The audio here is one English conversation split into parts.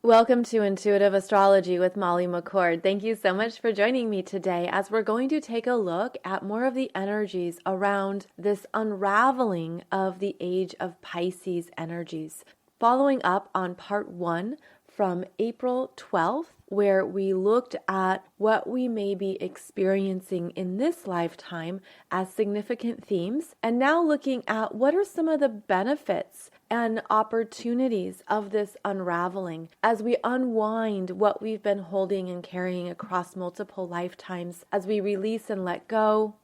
Welcome to Intuitive Astrology with Molly McCord. Thank you so much for joining me today as we're going to take a look at more of the energies around this unraveling of the Age of Pisces energies. Following up on part 1 from April 12th, where we looked at what we may be experiencing in this lifetime as significant themes, and now looking at what are some of the benefits and opportunities of this unraveling as we unwind what we've been holding and carrying across multiple lifetimes, as we release and let go.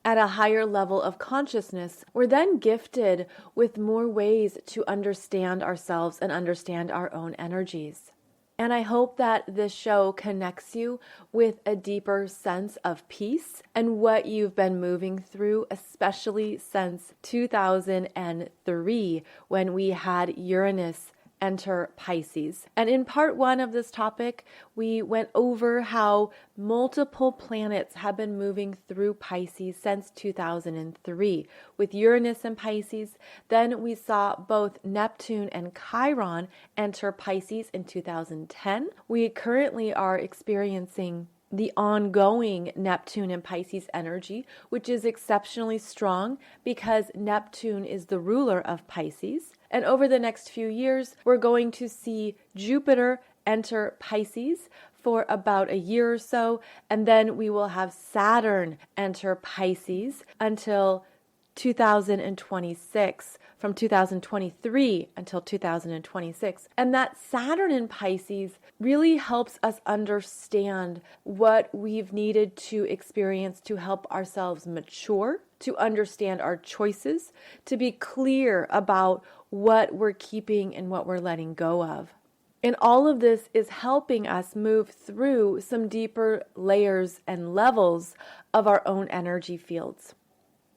At a higher level of consciousness, we're then gifted with more ways to understand ourselves and understand our own energies. And I hope that this show connects you with a deeper sense of peace and what you've been moving through, especially since 2003 when we had Uranus enter Pisces. And in part 1 of this topic, we went over how multiple planets have been moving through Pisces since 2003. With Uranus and Pisces, then we saw both Neptune and Chiron enter Pisces in 2010. We currently are experiencing the ongoing Neptune and Pisces energy, which is exceptionally strong because Neptune is the ruler of Pisces. And over the next few years, we're going to see Jupiter enter Pisces for about a year or so, and then we will have Saturn enter Pisces until 2026, from 2023 until 2026. And that Saturn in Pisces really helps us understand what we've needed to experience to help ourselves mature, to understand our choices, to be clear about what we're keeping and what we're letting go of. And all of this is helping us move through some deeper layers and levels of our own energy fields.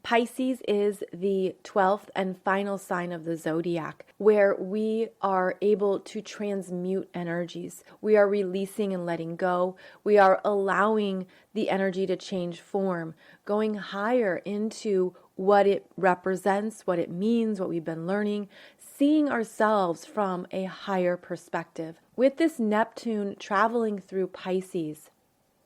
Pisces is the 12th and final sign of the zodiac, where we are able to transmute energies. We are releasing and letting go. We are allowing the energy to change form, going higher into what it represents, what it means, what we've been learning, seeing ourselves from a higher perspective. With this Neptune traveling through Pisces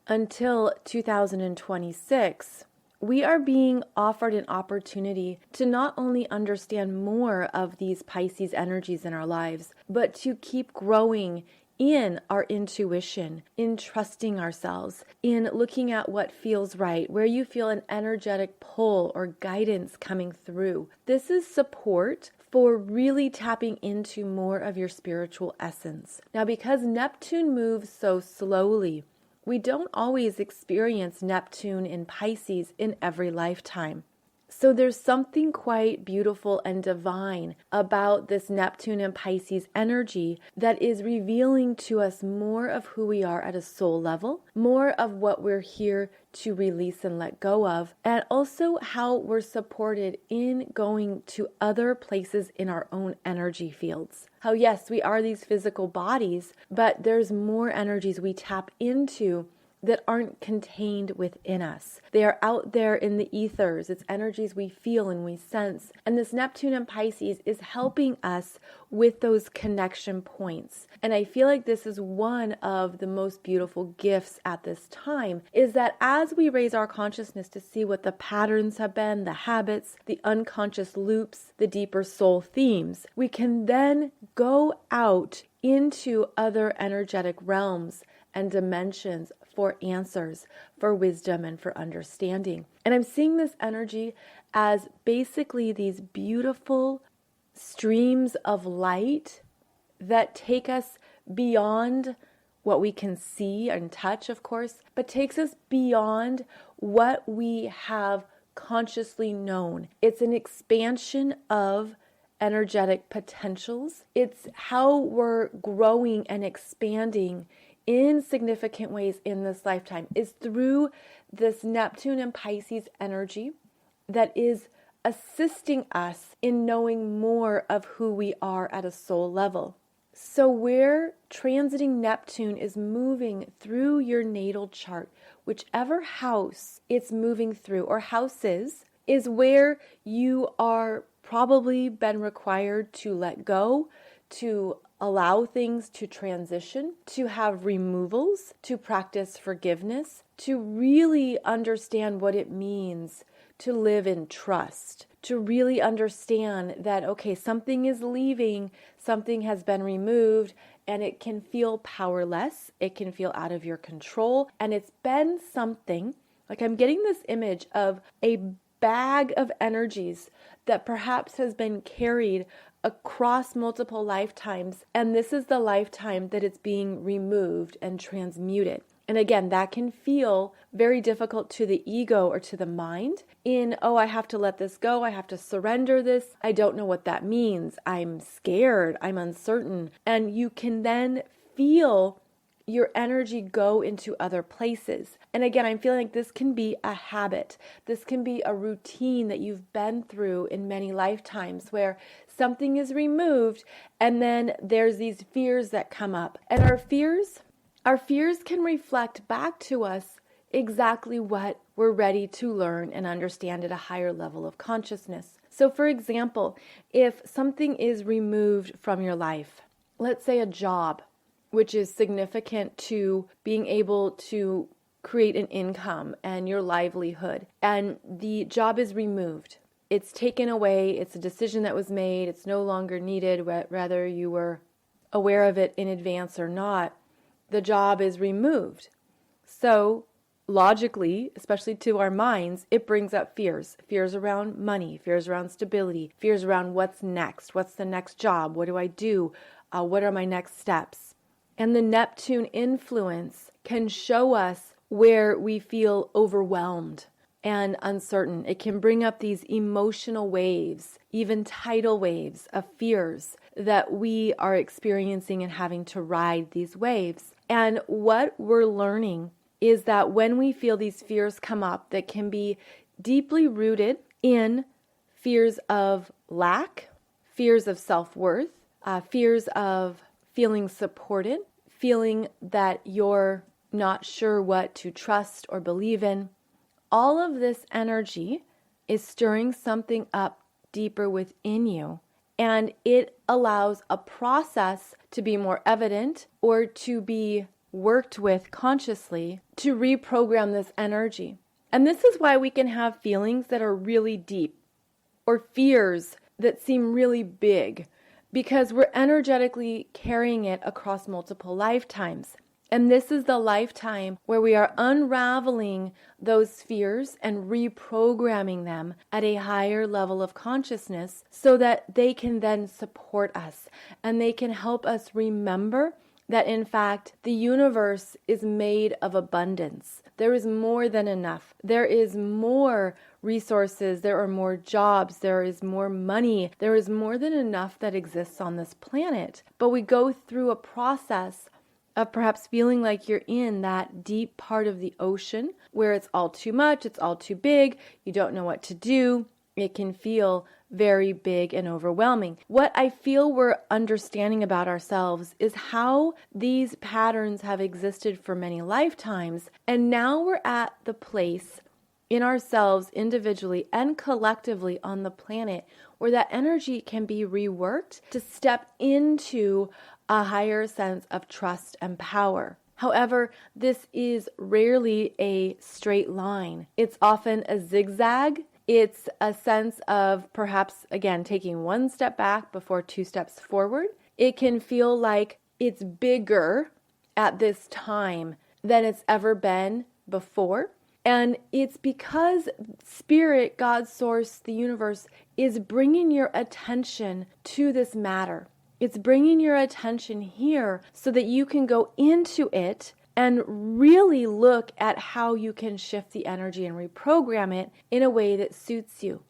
until 2026, we are being offered an opportunity to not only understand more of these Pisces energies in our lives, but to keep growing in our intuition, in trusting ourselves, in looking at what feels right, where you feel an energetic pull or guidance coming through. This is support for really tapping into more of your spiritual essence. Now, because Neptune moves so slowly, we don't always experience Neptune in Pisces in every lifetime. So there's something quite beautiful and divine about this Neptune and Pisces energy that is revealing to us more of who we are at a soul level, more of what we're here to release and let go of, and also how we're supported in going to other places in our own energy fields. How yes, we are these physical bodies, but there's more energies we tap into that aren't contained within us. They are out there in the ethers. It's energies we feel and we sense. And this Neptune and Pisces is helping us with those connection points. And I feel like this is one of the most beautiful gifts at this time, is that as we raise our consciousness to see what the patterns have been, the habits, the unconscious loops, the deeper soul themes, we can then go out into other energetic realms and dimensions for answers, for wisdom, and for understanding. And I'm seeing this energy as basically these beautiful streams of light that take us beyond what we can see and touch, of course, but takes us beyond what we have consciously known. It's an expansion of energetic potentials. It's how we're growing and expanding in significant ways in this lifetime, is through this Neptune and Pisces energy that is assisting us in knowing more of who we are at a soul level. So where transiting Neptune is moving through your natal chart, whichever house it's moving through or houses, is where you are probably been required to let go, to allow things to transition, to have removals, to practice forgiveness, to really understand what it means to live in trust, to really understand that, okay, something is leaving, something has been removed, and it can feel powerless, it can feel out of your control, and it's been something, like I'm getting this image of a bag of energies that perhaps has been carried across multiple lifetimes, and this is the lifetime that it's being removed and transmuted. And again, that can feel very difficult to the ego or to the mind oh, I have to let this go. I have to surrender this. I don't know what that means. I'm scared. I'm uncertain. And you can then feel your energy go into other places. And again, I'm feeling like this can be a habit. This can be a routine that you've been through in many lifetimes where something is removed and then there's these fears that come up. And our fears can reflect back to us exactly what we're ready to learn and understand at a higher level of consciousness. So for example, if something is removed from your life, let's say a job, which is significant to being able to create an income and your livelihood, and the job is removed. It's taken away, it's a decision that was made, it's no longer needed, whether you were aware of it in advance or not. The job is removed. So logically, especially to our minds, it brings up fears around money, fears around stability, fears around what's next, what's the next job, what do I do, what are my next steps. And the Neptune influence can show us where we feel overwhelmed and uncertain. It can bring up these emotional waves, even tidal waves of fears that we are experiencing and having to ride these waves. And what we're learning is that when we feel these fears come up that can be deeply rooted in fears of lack, fears of self-worth, fears of feeling supported, feeling that you're not sure what to trust or believe in, all of this energy is stirring something up deeper within you. And it allows a process to be more evident or to be worked with consciously to reprogram this energy. And this is why we can have feelings that are really deep or fears that seem really big, because we're energetically carrying it across multiple lifetimes. And this is the lifetime where we are unraveling those fears and reprogramming them at a higher level of consciousness so that they can then support us and they can help us remember that in fact the universe is made of abundance. There is more than enough. There is more resources, there are more jobs, there is more money, there is more than enough that exists on this planet. But we go through a process of perhaps feeling like you're in that deep part of the ocean where it's all too much, it's all too big, you don't know what to do. It can feel very big and overwhelming. What I feel we're understanding about ourselves is how these patterns have existed for many lifetimes, and now we're at the place in ourselves individually and collectively on the planet where that energy can be reworked to step into a higher sense of trust and power. However, this is rarely a straight line. It's often a zigzag. It's a sense of perhaps, again, taking one step back before two steps forward. It can feel like it's bigger at this time than it's ever been before. And it's because Spirit, God's source, the universe, is bringing your attention to this matter. It's bringing your attention here so that you can go into it and really look at how you can shift the energy and reprogram it in a way that suits you.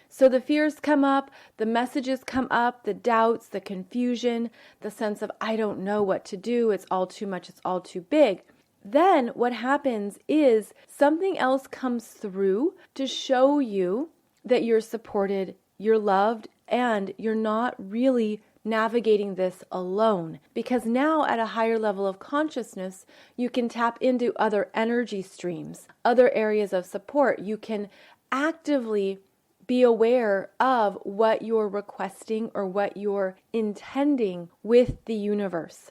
So the fears come up, the messages come up, the doubts, the confusion, the sense of I don't know what to do, it's all too much, it's all too big. Then what happens is something else comes through to show you that you're supported, you're loved, and you're not really navigating this alone. Because now at a higher level of consciousness, you can tap into other energy streams, other areas of support. You can actively be aware of what you're requesting or what you're intending with the universe.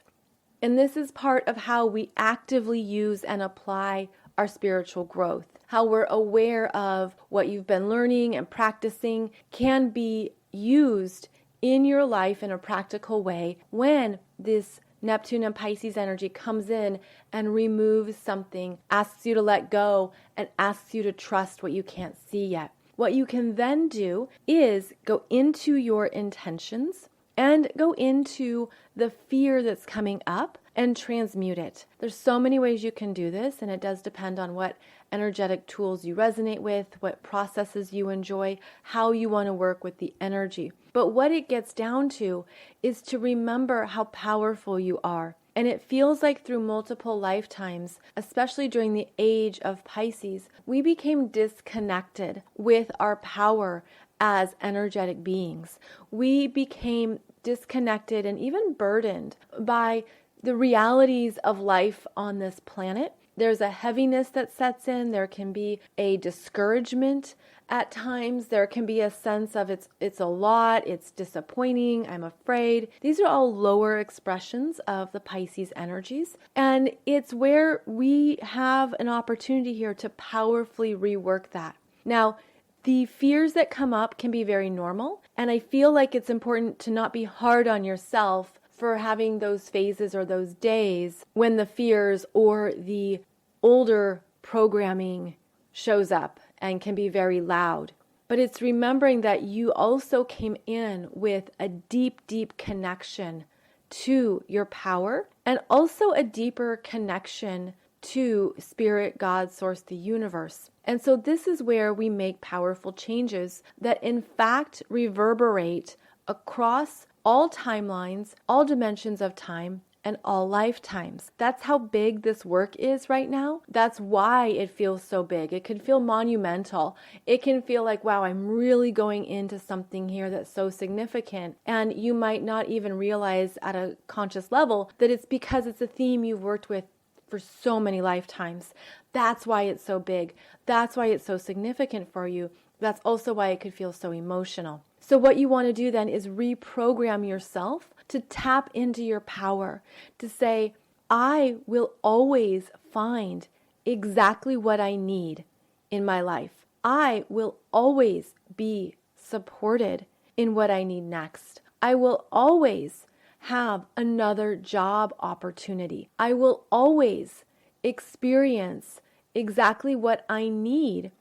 And this is part of how we actively use and apply our spiritual growth. How we're aware of what you've been learning and practicing can be used in your life in a practical way when this Neptune and Pisces energy comes in and removes something, asks you to let go, and asks you to trust what you can't see yet. What you can then do is go into your intentions and go into the fear that's coming up and transmute it. There's so many ways you can do this, and it does depend on what energetic tools you resonate with, what processes you enjoy, how you want to work with the energy. But what it gets down to is to remember how powerful you are. And it feels like through multiple lifetimes, especially during the age of Pisces, we became disconnected with our power as energetic beings. We became disconnected and even burdened by the realities of life on this planet. There's a heaviness that sets in. There can be a discouragement at times. There can be a sense of it's a lot, it's disappointing, I'm afraid. These are all lower expressions of the Pisces energies. And it's where we have an opportunity here to powerfully rework that. Now, the fears that come up can be very normal. And I feel like it's important to not be hard on yourself for having those phases or those days when the fears or the older programming shows up and can be very loud. But it's remembering that you also came in with a deep, deep connection to your power and also a deeper connection to Spirit, God, Source, the universe. And so this is where we make powerful changes that in fact reverberate across all timelines, all dimensions of time, and all lifetimes. That's how big this work is right now. That's why it feels so big. It can feel monumental. It can feel like, wow, I'm really going into something here that's so significant. And you might not even realize at a conscious level that it's because it's a theme you've worked with for so many lifetimes. That's why it's so big. That's why it's so significant for you. That's also why it could feel so emotional. So what you want to do then is reprogram yourself to tap into your power, to say, I will always find exactly what I need in my life. I will always be supported in what I need next. I will always have another job opportunity. I will always experience exactly what I need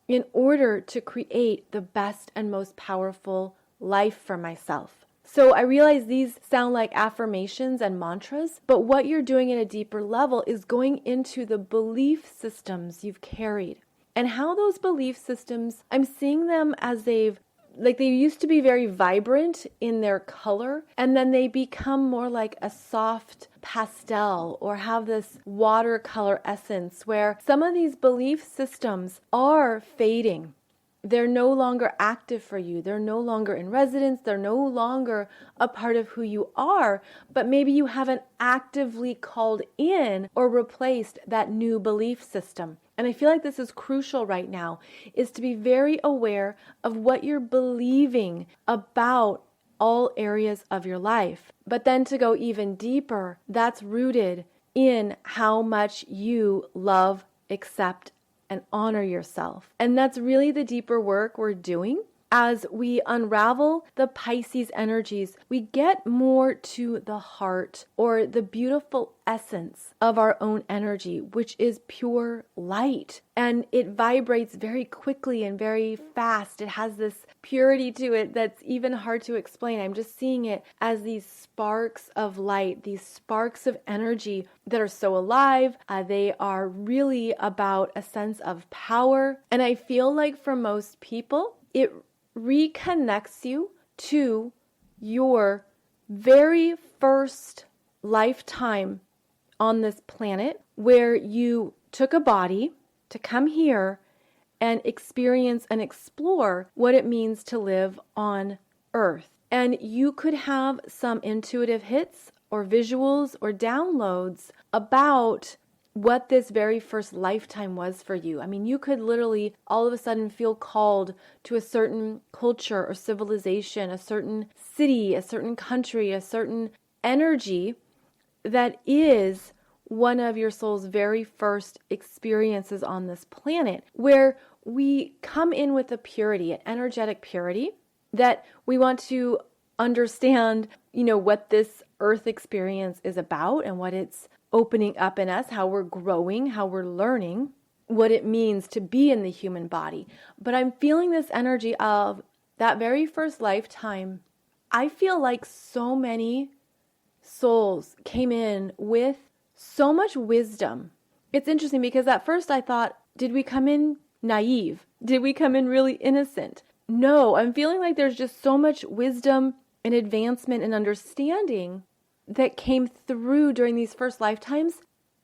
in order to create the best and most powerful life for myself. So I realize these sound like affirmations and mantras, but what you're doing at a deeper level is going into the belief systems you've carried. And how those belief systems, I'm seeing them as they used to be very vibrant in their color, and then they become more like a soft pastel or have this watercolor essence where some of these belief systems are fading. They're no longer active for you. They're no longer in residence. They're no longer a part of who you are, but maybe you haven't actively called in or replaced that new belief system. And I feel like this is crucial right now, is to be very aware of what you're believing about all areas of your life. But then to go even deeper, that's rooted in how much you love, accept, and honor yourself. And that's really the deeper work we're doing. As we unravel the Pisces energies, we get more to the heart or the beautiful essence of our own energy, which is pure light. And it vibrates very quickly and very fast. It has this purity to it that's even hard to explain. I'm just seeing it as these sparks of light, these sparks of energy that are so alive. They are really about a sense of power. And I feel like for most people, it reconnects you to your very first lifetime on this planet, where you took a body to come here and experience and explore what it means to live on Earth. And you could have some intuitive hits or visuals or downloads about what this very first lifetime was for you. I mean, you could literally all of a sudden feel called to a certain culture or civilization, a certain city, a certain country, a certain energy that is one of your soul's very first experiences on this planet, where we come in with a purity, an energetic purity, that we want to understand, what this earth experience is about and what it's opening up in us, how we're growing, how we're learning, what it means to be in the human body. But I'm feeling this energy of that very first lifetime. I feel like so many souls came in with so much wisdom. It's interesting because at first I thought, did we come in naive? Did we come in really innocent? No, I'm feeling like there's just so much wisdom and advancement and understanding that came through during these first lifetimes,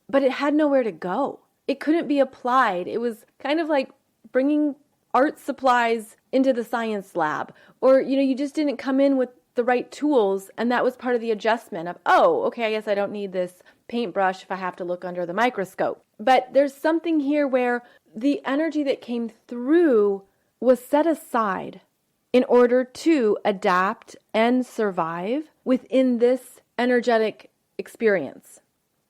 but it had nowhere to go. It couldn't be applied. It was kind of like bringing art supplies into the science lab, or, you just didn't come in with the right tools, and that was part of the adjustment of, oh, okay, I guess I don't need this paintbrush if I have to look under the microscope. But there's something here where the energy that came through was set aside in order to adapt and survive within this energetic experience.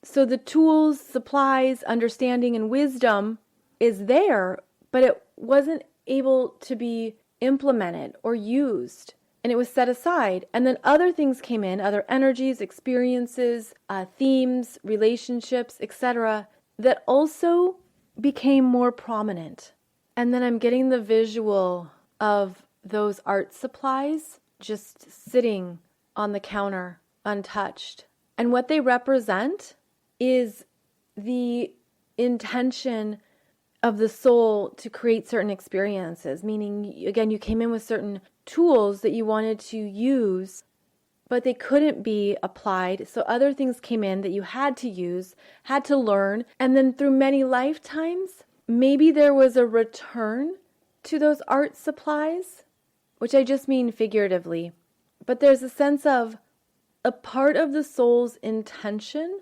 So the tools, supplies, understanding, and wisdom is there, but it wasn't able to be implemented or used. And it was set aside. And then other things came in, other energies, experiences, themes, relationships, etc., that also became more prominent. And then I'm getting the visual of those art supplies just sitting on the counter, untouched. And what they represent is the intention of the soul to create certain experiences, meaning, again, you came in with certain tools that you wanted to use, but they couldn't be applied. So other things came in that you had to use, had to learn. And then through many lifetimes, maybe there was a return to those art supplies, which I just mean figuratively. But there's a sense of a part of the soul's intention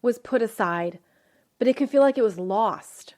was put aside, but it could feel like it was lost.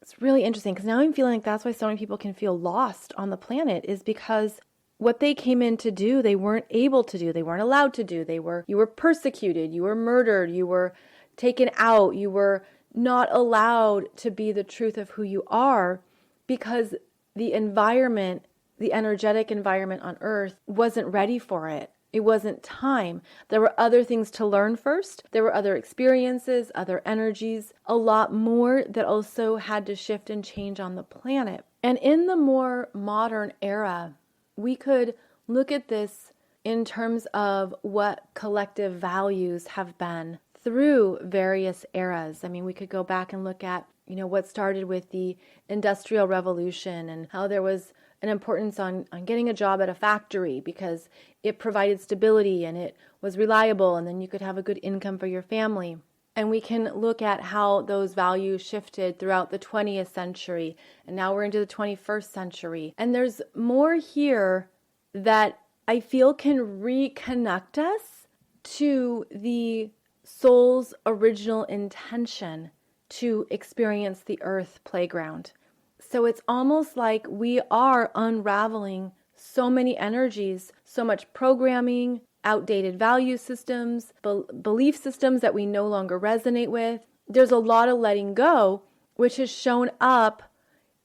It's really interesting because now I'm feeling like that's why so many people can feel lost on the planet, is because what they came in to do, they weren't able to do. They weren't allowed to do. You were persecuted. You were murdered. You were taken out. You were not allowed to be the truth of who you are because the environment, the energetic environment on Earth wasn't ready for it. It wasn't time. There were other things to learn first. There were other experiences, other energies, a lot more that also had to shift and change on the planet. And in the more modern era, we could look at this in terms of what collective values have been through various eras. I mean, we could go back and look at, what started with the Industrial Revolution and how there was an importance on getting a job at a factory because it provided stability and it was reliable, and then you could have a good income for your family. And we can look at how those values shifted throughout the 20th century, and now we're into the 21st century. And there's more here that I feel can reconnect us to the soul's original intention to experience the earth playground. So it's almost like we are unraveling so many energies, so much programming, outdated value systems, belief systems that we no longer resonate with. There's a lot of letting go, which has shown up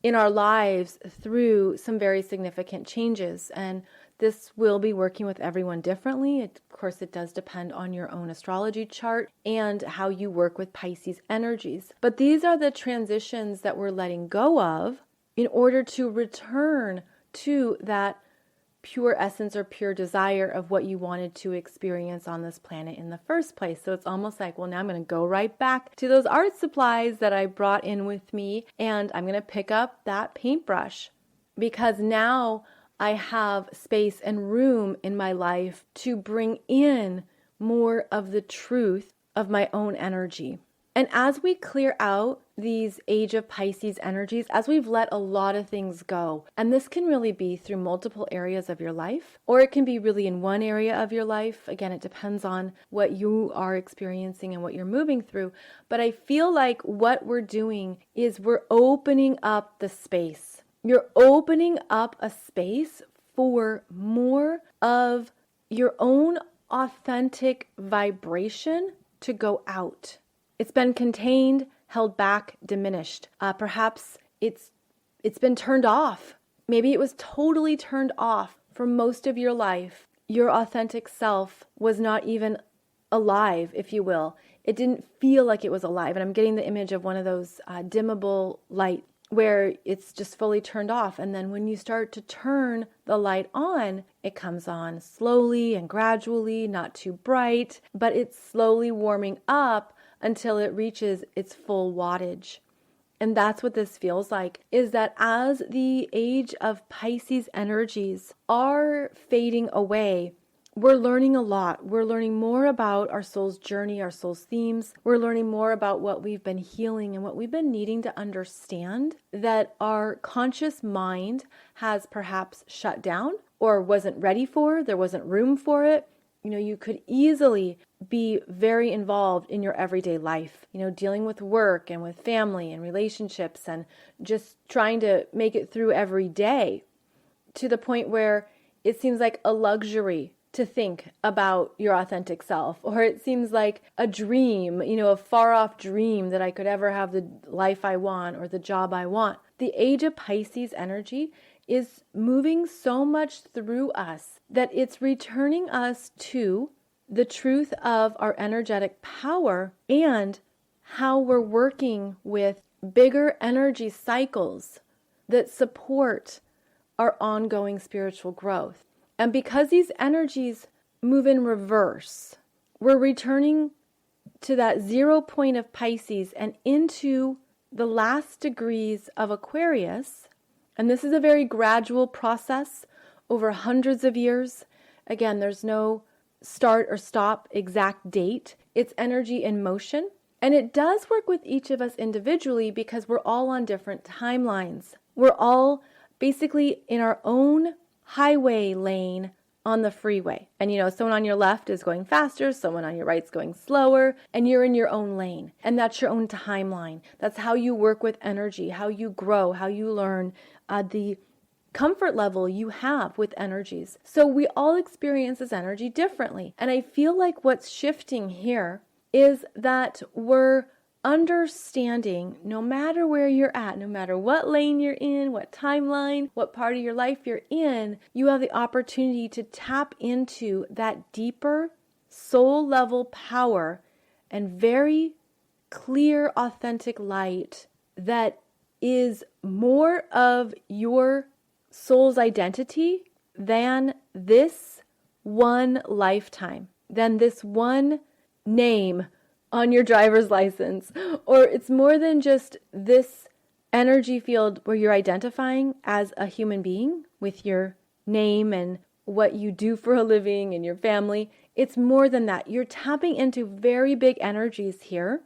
in our lives through some very significant changes. And this will be working with everyone differently. Of course, it does depend on your own astrology chart and how you work with Pisces energies. But these are the transitions that we're letting go of in order to return to that pure essence or pure desire of what you wanted to experience on this planet in the first place. So it's almost like, well, now I'm going to go right back to those art supplies that I brought in with me, and I'm going to pick up that paintbrush because now I have space and room in my life to bring in more of the truth of my own energy. And as we clear out these Age of Pisces energies, as we've let a lot of things go. And this can really be through multiple areas of your life, or it can be really in one area of your life. Again, it depends on what you are experiencing and what you're moving through. But I feel like what we're doing is we're opening up the space. You're opening up a space for more of your own authentic vibration to go out. It's been contained, held back, diminished. Perhaps it's been turned off. Maybe it was totally turned off for most of your life. Your authentic self was not even alive, if you will. It didn't feel like it was alive. And I'm getting the image of one of those dimmable light where it's just fully turned off. And then when you start to turn the light on, it comes on slowly and gradually, not too bright, but it's slowly warming up until it reaches its full wattage. And that's what this feels like, is that as the Age of Pisces energies are fading away, we're learning a lot. We're learning more about our soul's journey, our soul's themes. We're learning more about what we've been healing and what we've been needing to understand that our conscious mind has perhaps shut down or wasn't ready for. There wasn't room for it. You could easily be very involved in your everyday life, dealing with work and with family and relationships and just trying to make it through every day to the point where it seems like a luxury to think about your authentic self, or it seems like a dream, a far off dream that I could ever have the life I want or the job I want. The Age of Pisces energy is moving so much through us that it's returning us to the truth of our energetic power and how we're working with bigger energy cycles that support our ongoing spiritual growth. And because these energies move in reverse, we're returning to that 0 point of Pisces and into the last degrees of Aquarius. And this is a very gradual process over hundreds of years. Again, there's no start or stop exact date. It's energy in motion. And it does work with each of us individually because we're all on different timelines. We're all basically in our own highway lane on the freeway. And someone on your left is going faster, someone on your right is going slower, and you're in your own lane. And that's your own timeline. That's how you work with energy, how you grow, how you learn, the comfort level you have with energies. So we all experience this energy differently. And I feel like what's shifting here is that we're understanding, no matter where you're at, no matter what lane you're in, what timeline, what part of your life you're in, you have the opportunity to tap into that deeper soul level power and very clear, authentic light that is more of your soul's identity than this one lifetime, than this one name on your driver's license, or it's more than just this energy field where you're identifying as a human being with your name and what you do for a living and your family. It's more than that. You're tapping into very big energies here.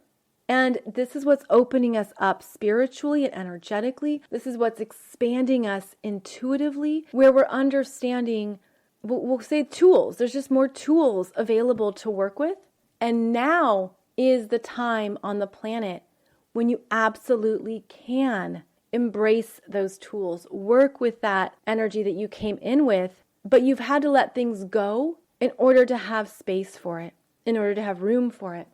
And this is what's opening us up spiritually and energetically. This is what's expanding us intuitively, where we're understanding, we'll say tools. There's just more tools available to work with. And now is the time on the planet when you absolutely can embrace those tools, work with that energy that you came in with, but you've had to let things go in order to have space for it, in order to have room for it.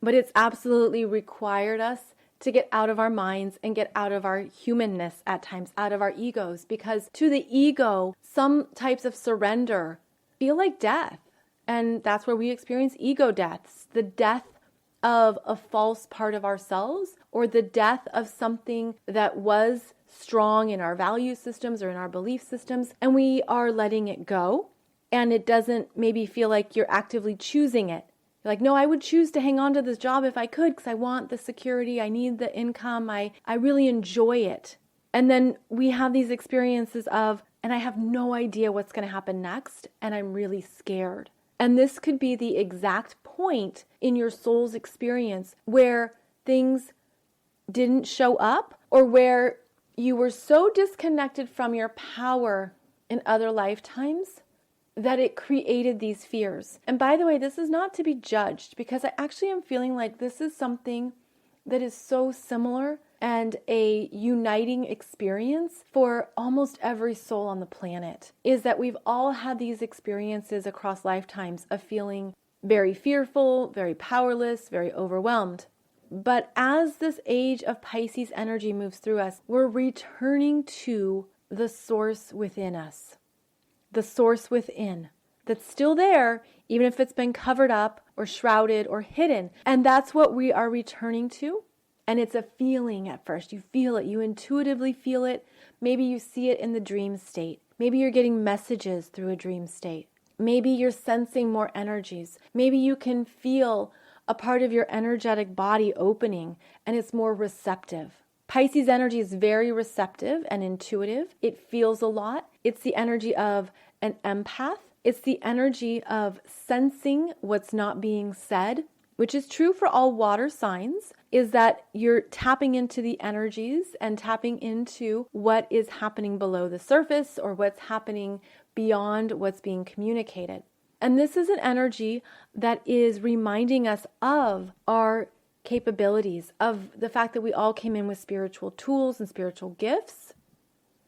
But it's absolutely required us to get out of our minds and get out of our humanness at times, out of our egos, because to the ego, some types of surrender feel like death. And that's where we experience ego deaths, the death of a false part of ourselves, or the death of something that was strong in our value systems or in our belief systems, and we are letting it go, and it doesn't maybe feel like you're actively choosing it. You're like, no, I would choose to hang on to this job if I could because I want the security, I need the income, I really enjoy it. And then we have these experiences of, and I have no idea what's going to happen next, and I'm really scared. And this could be the exact point in your soul's experience where things didn't show up, or where you were so disconnected from your power in other lifetimes that it created these fears. And by the way, this is not to be judged, because I actually am feeling like this is something that is so similar and a uniting experience for almost every soul on the planet, is that we've all had these experiences across lifetimes of feeling very fearful, very powerless, very overwhelmed. But as this age of Pisces energy moves through us, we're returning to the source within us. The source within that's still there, even if it's been covered up or shrouded or hidden. And that's what we are returning to. And it's a feeling at first. You feel it. You intuitively feel it. Maybe you see it in the dream state. Maybe you're getting messages through a dream state. Maybe you're sensing more energies. Maybe you can feel a part of your energetic body opening and it's more receptive. Pisces energy is very receptive and intuitive. It feels a lot. It's the energy of an empath. It's the energy of sensing what's not being said, which is true for all water signs, is that you're tapping into the energies and tapping into what is happening below the surface or what's happening beyond what's being communicated. And this is an energy that is reminding us of our capabilities, of the fact that we all came in with spiritual tools and spiritual gifts.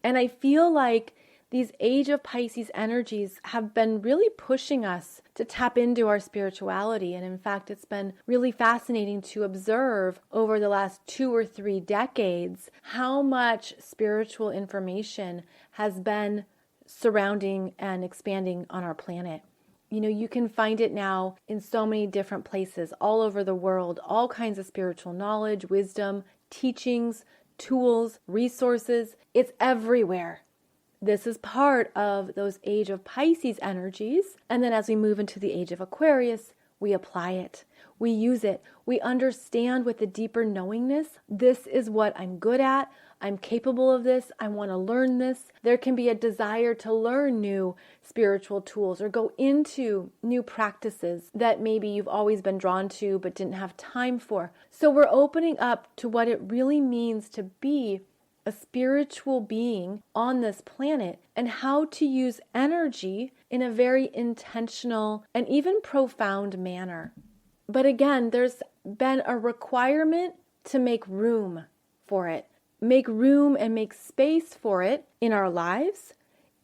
And I feel like these Age of Pisces energies have been really pushing us to tap into our spirituality. And in fact, it's been really fascinating to observe over the last 2 or 3 decades how much spiritual information has been surrounding and expanding on our planet. You know, you can find it now in so many different places all over the world, all kinds of spiritual knowledge, wisdom, teachings, tools, resources. It's everywhere. This is part of those Age of Pisces energies. And then as we move into the Age of Aquarius, we apply it. We use it. We understand with a deeper knowingness, this is what I'm good at. I'm capable of this. I want to learn this. There can be a desire to learn new spiritual tools or go into new practices that maybe you've always been drawn to but didn't have time for. So we're opening up to what it really means to be a spiritual being on this planet and how to use energy in a very intentional and even profound manner. But again, there's been a requirement to make room for it. Make room and make space for it in our lives,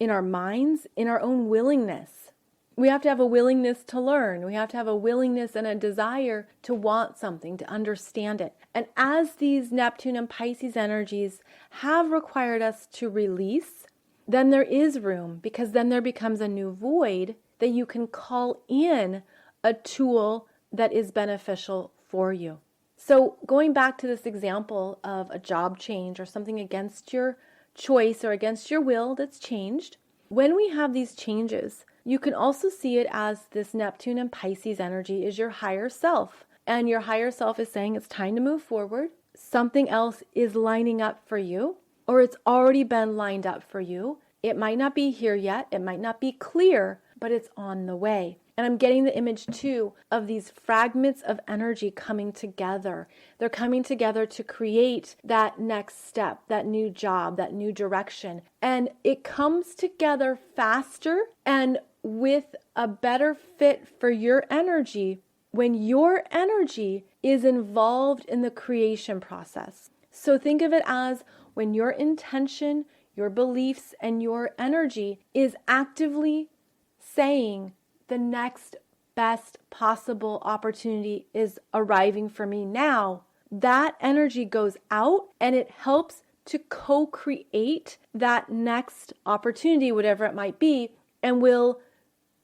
in our minds, in our own willingness. We have to have a willingness to learn. We have to have a willingness and a desire to want something, to understand it. And as these Neptune and Pisces energies have required us to release, then there is room, because then there becomes a new void that you can call in a tool that is beneficial for you. So going back to this example of a job change or something against your choice or against your will that's changed, when we have these changes, you can also see it as this Neptune and Pisces energy is your higher self. And your higher self is saying it's time to move forward. Something else is lining up for you, or it's already been lined up for you. It might not be here yet. It might not be clear, but it's on the way. And I'm getting the image too of these fragments of energy coming together. They're coming together to create that next step, that new job, that new direction. And it comes together faster and with a better fit for your energy when your energy is involved in the creation process. So think of it as when your intention, your beliefs, and your energy is actively saying, the next best possible opportunity is arriving for me now. That energy goes out and it helps to co-create that next opportunity, whatever it might be, and will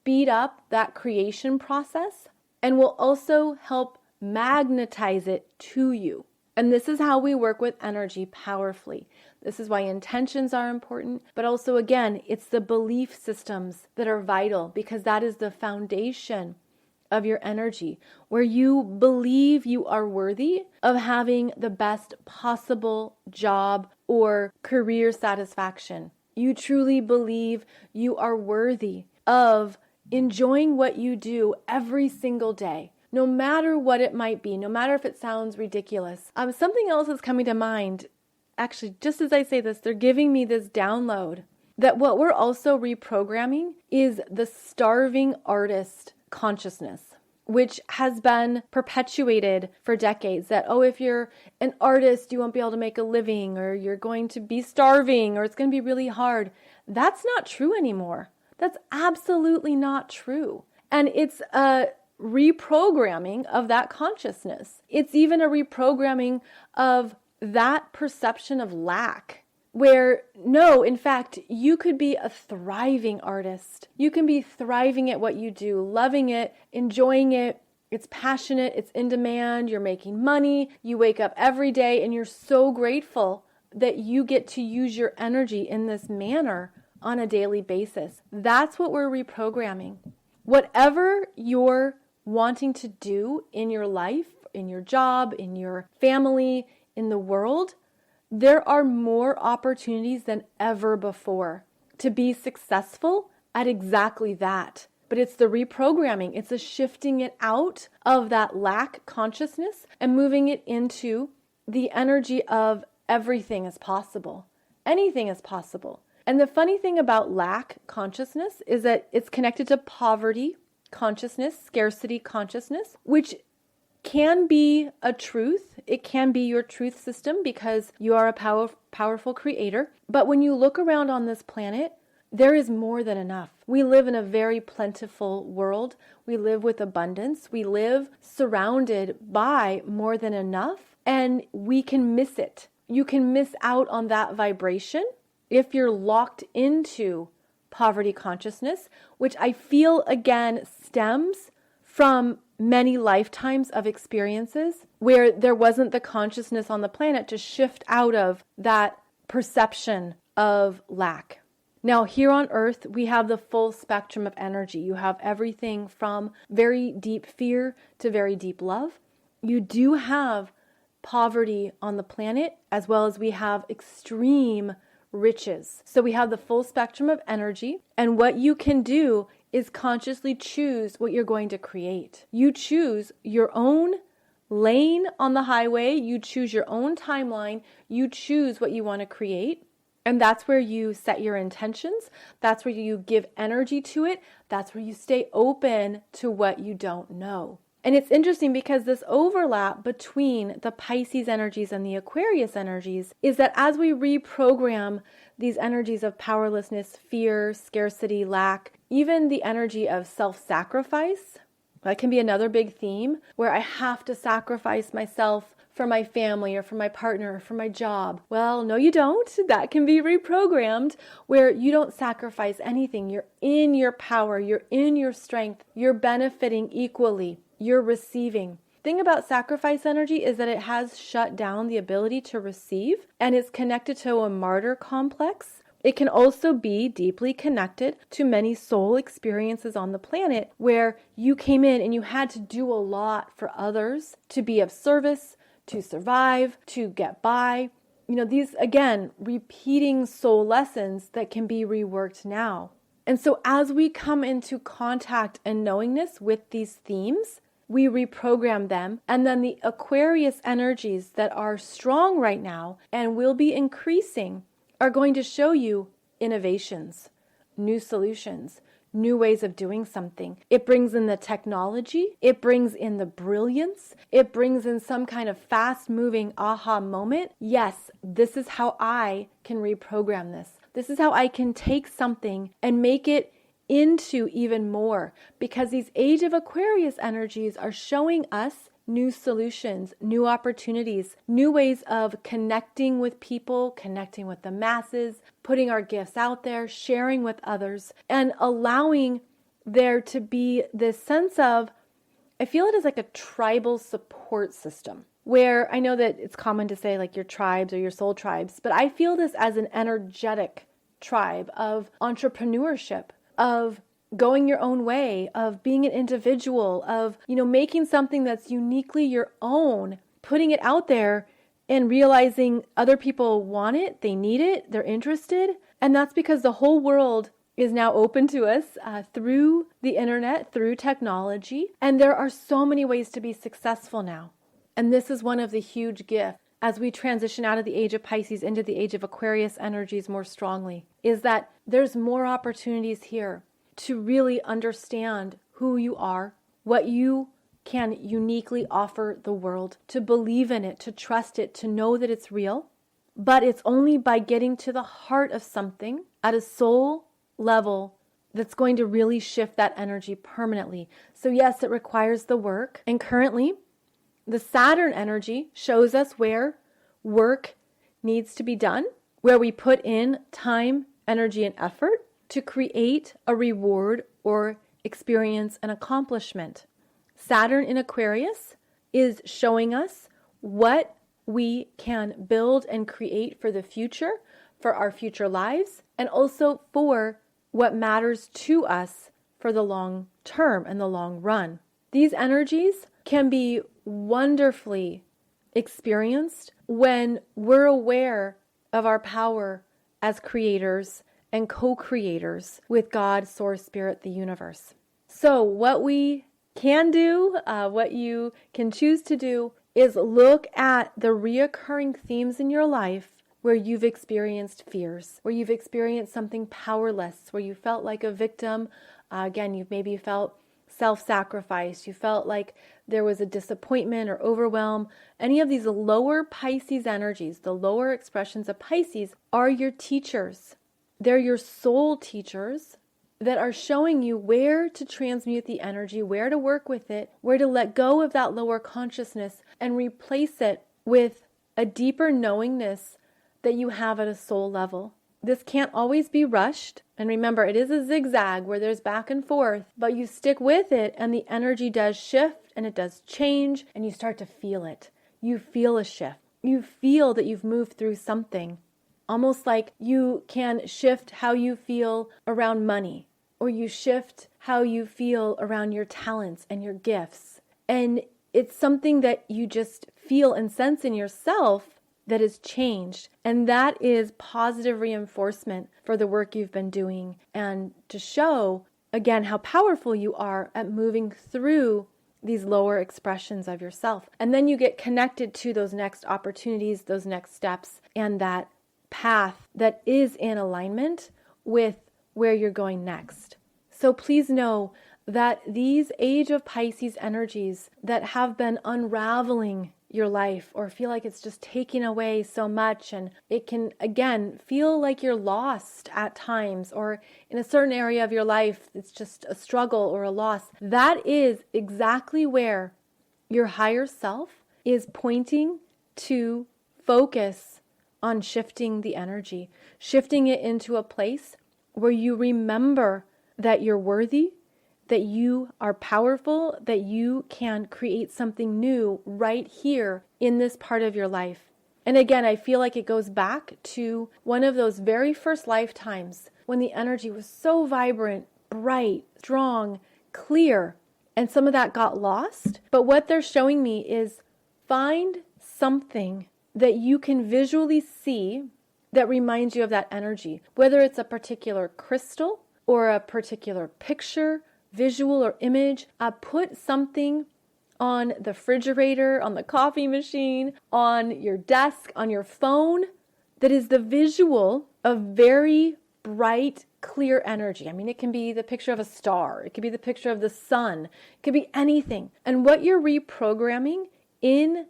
speed up that creation process and will also help magnetize it to you. And this is how we work with energy powerfully. This is why intentions are important, but also, again, it's the belief systems that are vital, because that is the foundation of your energy, where you believe you are worthy of having the best possible job or career satisfaction. You truly believe you are worthy of enjoying what you do every single day, no matter what it might be, no matter if it sounds ridiculous. Something else is coming to mind. Actually, just as I say this, they're giving me this download that what we're also reprogramming is the starving artist consciousness, which has been perpetuated for decades. That, oh, if you're an artist, you won't be able to make a living, or you're going to be starving, or it's going to be really hard. That's not true anymore. That's absolutely not true. And it's a reprogramming of that consciousness. It's even a reprogramming of that perception of lack, where no, in fact, you could be a thriving artist. You can be thriving at what you do, loving it, enjoying it. It's passionate, it's in demand, you're making money, you wake up every day and you're so grateful that you get to use your energy in this manner on a daily basis. That's what we're reprogramming. Whatever you're wanting to do in your life, in your job, in your family, in the world, there are more opportunities than ever before to be successful at exactly that. But it's the reprogramming. It's a shifting it out of that lack consciousness and moving it into the energy of everything is possible. Anything is possible. And the funny thing about lack consciousness is that it's connected to poverty consciousness, scarcity consciousness, which can be a truth. It can be your truth system because you are a powerful creator. But when you look around on this planet, there is more than enough. We live in a very plentiful world. We live with abundance. We live surrounded by more than enough, and we can miss it. You can miss out on that vibration if you're locked into poverty consciousness, which I feel again stems from many lifetimes of experiences where there wasn't the consciousness on the planet to shift out of that perception of lack. Now, here on Earth, we have the full spectrum of energy. You have everything from very deep fear to very deep love. You do have poverty on the planet, as well as we have extreme riches. So we have the full spectrum of energy, and what you can do is consciously choose what you're going to create. You choose your own lane on the highway, you choose your own timeline, you choose what you want to create, and that's where you set your intentions, that's where you give energy to it, that's where you stay open to what you don't know. And it's interesting because this overlap between the Pisces energies and the Aquarius energies is that as we reprogram these energies of powerlessness, fear, scarcity, lack, even the energy of self-sacrifice, that can be another big theme where I have to sacrifice myself for my family or for my partner or for my job. Well, no, you don't. That can be reprogrammed where you don't sacrifice anything. You're in your power. You're in your strength. You're benefiting equally. You're receiving. Thing about sacrifice energy is that it has shut down the ability to receive, and it's connected to a martyr complex. It can also be deeply connected to many soul experiences on the planet where you came in and you had to do a lot for others to be of service, to survive, to get by. You know, these, again, repeating soul lessons that can be reworked now. And so as we come into contact and knowingness with these themes, we reprogram them, and then the Aquarius energies that are strong right now and will be increasing are going to show you innovations, new solutions, new ways of doing something. It brings in the technology, it brings in the brilliance, it brings in some kind of fast-moving aha moment. Yes, this is how I can reprogram this. This is how I can take something and make it into even more, because these Age of Aquarius energies are showing us new solutions, new opportunities, new ways of connecting with people, connecting with the masses, putting our gifts out there, sharing with others, and allowing there to be this sense of, I feel it is like a tribal support system, where I know that it's common to say like your tribes or your soul tribes, but I feel this as an energetic tribe of entrepreneurship, of going your own way, of being an individual, of, making something that's uniquely your own, putting it out there and realizing other people want it, they need it, they're interested. And that's because the whole world is now open to us through the internet, through technology. And there are so many ways to be successful now. And this is one of the huge gifts as we transition out of the age of Pisces into the age of Aquarius energies more strongly, is that there's more opportunities here to really understand who you are, what you can uniquely offer the world, to believe in it, to trust it, to know that it's real. But it's only by getting to the heart of something at a soul level that's going to really shift that energy permanently. So yes, it requires the work. And currently, the Saturn energy shows us where work needs to be done, where we put in time, energy, and effort to create a reward or experience an accomplishment. Saturn in Aquarius is showing us what we can build and create for the future, for our future lives, and also for what matters to us for the long term and the long run. These energies can be wonderfully experienced when we're aware of our power as creators and co-creators with God, Source, Spirit, the universe. So what we can do, what you can choose to do, is look at the reoccurring themes in your life where you've experienced fears, where you've experienced something powerless, where you felt like a victim. Again, you've maybe felt self-sacrifice. You felt like there was a disappointment or overwhelm. Any of these lower Pisces energies, the lower expressions of Pisces, are your teachers. They're your soul teachers that are showing you where to transmute the energy, where to work with it, where to let go of that lower consciousness and replace it with a deeper knowingness that you have at a soul level. This can't always be rushed. And remember, it is a zigzag where there's back and forth, but you stick with it and the energy does shift and it does change and you start to feel it. You feel a shift. You feel that you've moved through something. Almost like you can shift how you feel around money, or you shift how you feel around your talents and your gifts. And it's something that you just feel and sense in yourself that has changed. And that is positive reinforcement for the work you've been doing and to show, again, how powerful you are at moving through these lower expressions of yourself. And then you get connected to those next opportunities, those next steps, and that path that is in alignment with where you're going next. So please know that these Age of Pisces energies that have been unraveling your life or feel like it's just taking away so much, and it can, again, feel like you're lost at times, or in a certain area of your life, it's just a struggle or a loss. That is exactly where your higher self is pointing to focus on shifting the energy, shifting it into a place where you remember that you're worthy, that you are powerful, that you can create something new right here in this part of your life. And again, I feel like it goes back to one of those very first lifetimes when the energy was so vibrant, bright, strong, clear, and some of that got lost. But what they're showing me is find something that you can visually see that reminds you of that energy, whether it's a particular crystal or a particular picture, visual or image. Put something on the refrigerator, on the coffee machine, on your desk, on your phone, that is the visual of very bright, clear energy. I mean, it can be the picture of a star. It could be the picture of the sun. It could be anything. And what you're reprogramming in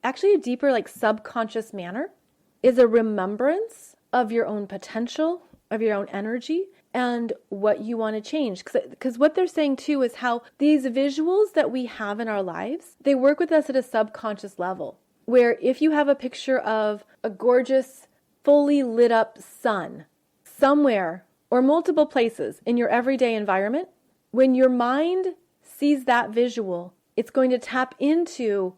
actually a deeper, like subconscious manner is a remembrance of your own potential, of your own energy, and what you want to change. Because what they're saying too is how these visuals that we have in our lives, they work with us at a subconscious level, where if you have a picture of a gorgeous, fully lit up sun somewhere or multiple places in your everyday environment, when your mind sees that visual, it's going to tap into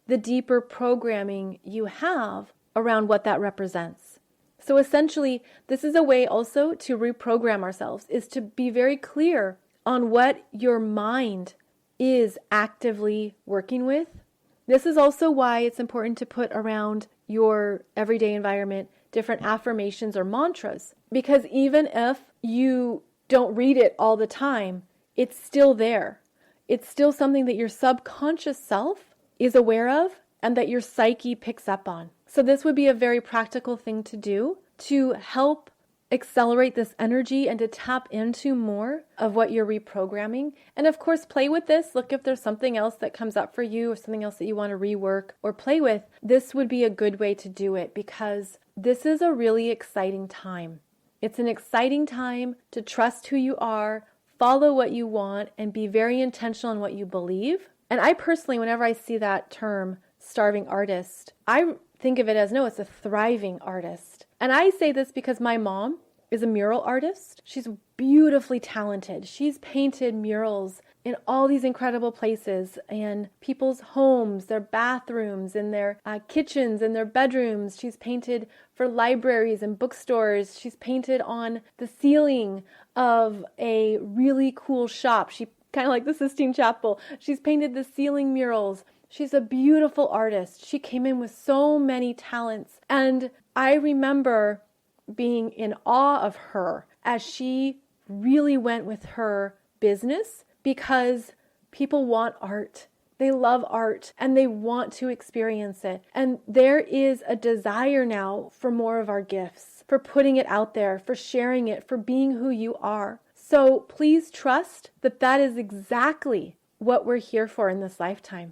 the deeper programming you have around what that represents. So essentially, this is a way also to reprogram ourselves, is to be very clear on what your mind is actively working with. This is also why it's important to put around your everyday environment different affirmations or mantras. Because even if you don't read it all the time, it's still there. It's still something that your subconscious self is aware of and that your psyche picks up on. So this would be a very practical thing to do to help accelerate this energy and to tap into more of what you're reprogramming. And of course, play with this. Look if there's something else that comes up for you or something else that you want to rework or play with. This would be a good way to do it because this is a really exciting time. It's an exciting time to trust who you are, follow what you want, and be very intentional in what you believe. And I personally, whenever I see that term, starving artist, I think of it as, no, it's a thriving artist. And I say this because my mom is a mural artist. She's beautifully talented. She's painted murals in all these incredible places, in people's homes, their bathrooms, in their kitchens, in their bedrooms. She's painted for libraries and bookstores. She's painted on the ceiling of a really cool shop. She kind of like the Sistine Chapel. She's painted the ceiling murals. She's a beautiful artist. She came in with so many talents. And I remember being in awe of her as she really went with her business because people want art. They love art and they want to experience it. And there is a desire now for more of our gifts, for putting it out there, for sharing it, for being who you are. So please trust that that is exactly what we're here for in this lifetime,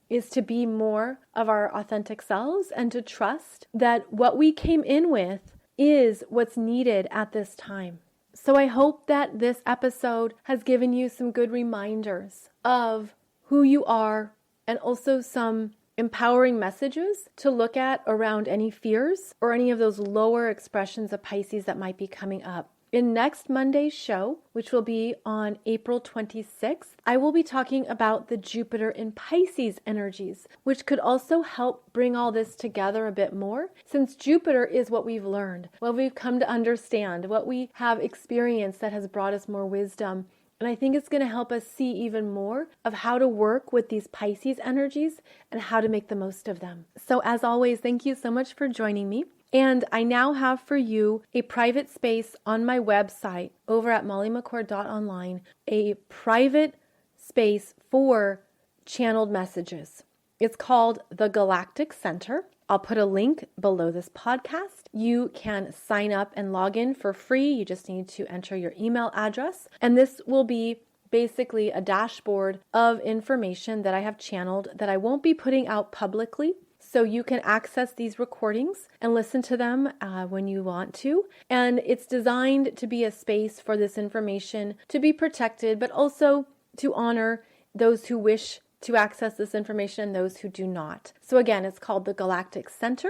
is to be more of our authentic selves and to trust that what we came in with is what's needed at this time. So I hope that this episode has given you some good reminders of who you are and also some empowering messages to look at around any fears or any of those lower expressions of Pisces that might be coming up. In next Monday's show, which will be on April 26th, I will be talking about the Jupiter in Pisces energies, which could also help bring all this together a bit more, since Jupiter is what we've learned, what we've come to understand, what we have experienced that has brought us more wisdom. And I think it's going to help us see even more of how to work with these Pisces energies and how to make the most of them. So as always, thank you so much for joining me. And I now have for you a private space on my website over at mollymccord.online, a private space for channeled messages. It's called the Galactic Center. I'll put a link below this podcast. You can sign up and log in for free. You just need to enter your email address. And this will be basically a dashboard of information that I have channeled that I won't be putting out publicly. So you can access these recordings and listen to them when you want to. And it's designed to be a space for this information to be protected, but also to honor those who wish to access this information and those who do not. So again, it's called the Galactic Center,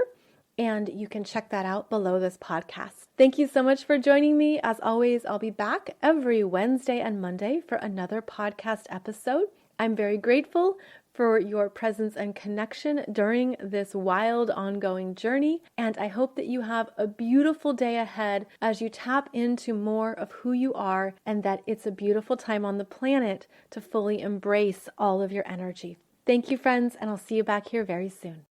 and you can check that out below this podcast. Thank you so much for joining me. As always, I'll be back every Wednesday and Monday for another podcast episode. I'm very grateful for your presence and connection during this wild ongoing journey. And I hope that you have a beautiful day ahead as you tap into more of who you are, and that it's a beautiful time on the planet to fully embrace all of your energy. Thank you, friends, and I'll see you back here very soon.